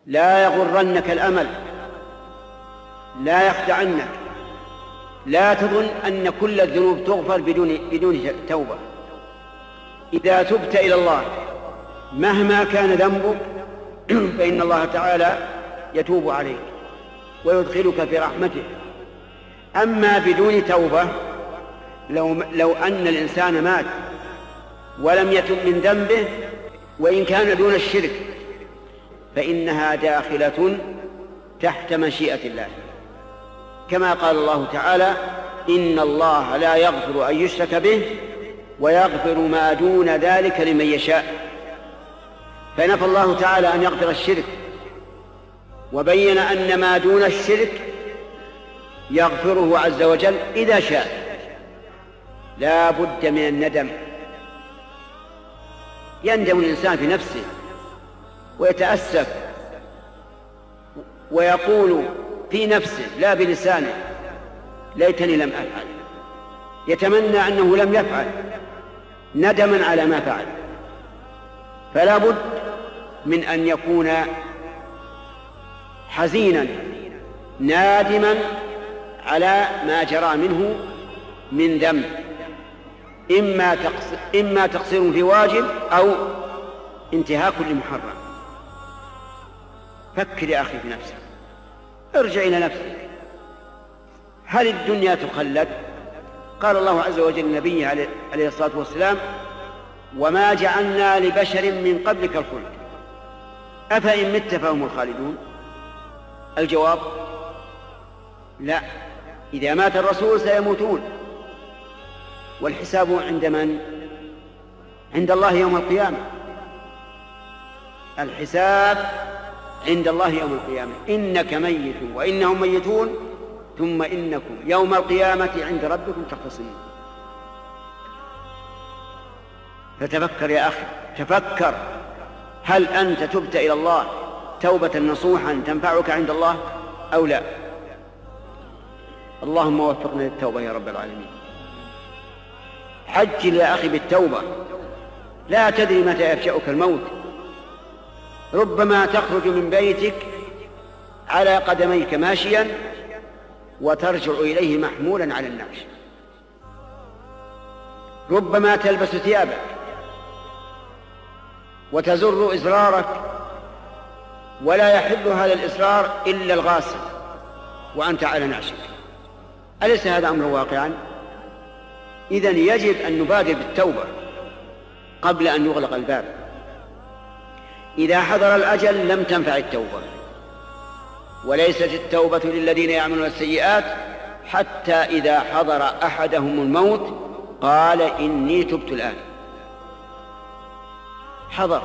لا يغرنك الأمل، لا يخدعنك، لا تظن أن كل الذنوب تغفر بدون توبة. إذا تبت إلى الله مهما كان ذنبك فإن الله تعالى يتوب عليك ويدخلك في رحمته. أما بدون توبة، لو أن الإنسان مات ولم يتب من ذنبه وإن كان دون الشرك فإنها داخلة تحت مشيئة الله، كما قال الله تعالى: إن الله لا يغفر أن يشرك به ويغفر ما دون ذلك لمن يشاء. فنفى الله تعالى أن يغفر الشرك، وبين أن ما دون الشرك يغفره عز وجل إذا شاء. لا بد من الندم، يندم الإنسان في نفسه ويتأسف ويقول في نفسه لا بلسانه: ليتني لم أفعل. يتمنى أنه لم يفعل ندما على ما فعل. فلا بد من أن يكون حزينا نادما على ما جرى منه من ذنب، إما تقصير في واجب أو انتهاك لمحرم. فكر يا أخي في نفسك، ارجع إلى نفسك، هل الدنيا تخلد؟ قال الله عز وجل لنبيه عليه الصلاة والسلام: وما جعلنا لبشر من قبلك الخلد أفإن مت فهم الخالدون. الجواب: لا، إذا مات الرسول سيموتون، والحساب عند من؟ عند الله يوم القيامة. الحساب عند الله يوم القيامة. إنك ميت وإنهم ميتون ثم إنكم يوم القيامة عند ربكم تختصمون. فتفكر يا أخي، تفكر، هل أنت تبت إلى الله توبة نصوحا تنفعك عند الله أو لا؟ اللهم وفقنا للتوبة يا رب العالمين. حجل يا أخي بالتوبة، لا تدري متى يفجأك الموت. ربما تخرج من بيتك على قدميك ماشيا وترجع إليه محمولا على النعش. ربما تلبس ثيابك وتزر إزرارك ولا يحل هذا الإزرار إلا الغاسل وأنت على نعشك. أليس هذا أمر واقعا؟ إذن يجب أن نبادر بالتوبة قبل أن يغلق الباب. إذا حضر الأجل لم تنفع التوبة. وليست التوبة للذين يعملون السيئات حتى إذا حضر أحدهم الموت قال: إني تبت الآن. حضر،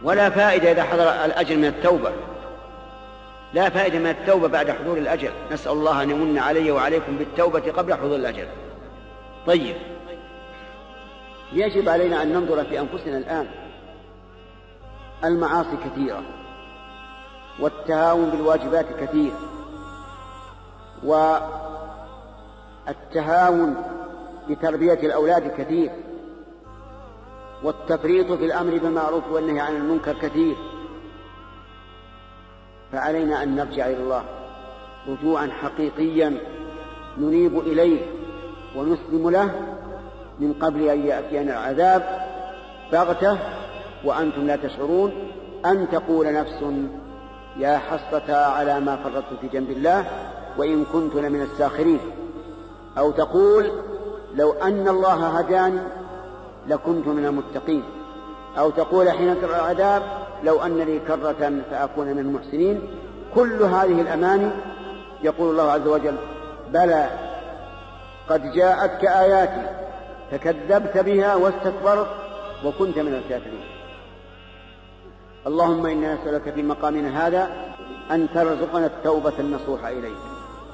ولا فائدة إذا حضر الأجل من التوبة، لا فائدة من التوبة بعد حضور الأجل. نسأل الله أن يمن علي وعليكم بالتوبة قبل حضور الأجل. طيب، يجب علينا أن ننظر في أنفسنا الآن. المعاصي كثيرة، والتهاون بالواجبات كثير، والتهاون بتربية الأولاد كثير، والتفريط في الأمر بالمعروف والنهي عن المنكر كثير. فعلينا أن نرجع إلى الله رجوعا حقيقيا ننيب إليه ونسلم له من قبل أن يأتينا العذاب بغتة وأنتم لا تشعرون، أن تقول نفس: يا حسرة على ما فرطت في جنب الله وإن كنت لمن الساخرين. أو تقول: لو أن الله هداني لكنت من المتقين. أو تقول حين ترى العذاب: لو أن لي كرة فأكون من المحسنين. كل هذه الأماني يقول الله عز وجل: بلى قد جاءتك آياتي فكذبت بها واستكبرت وكنت من الكافرين. اللهم إنا نسألك في مقامنا هذا أن ترزقنا التوبة النصوح إليك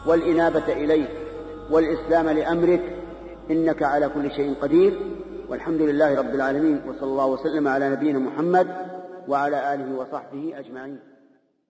والإنابة إليك والإسلام لأمرك، إنك على كل شيء قدير. والحمد لله رب العالمين، وصلى الله وسلم على نبينا محمد وعلى آله وصحبه أجمعين.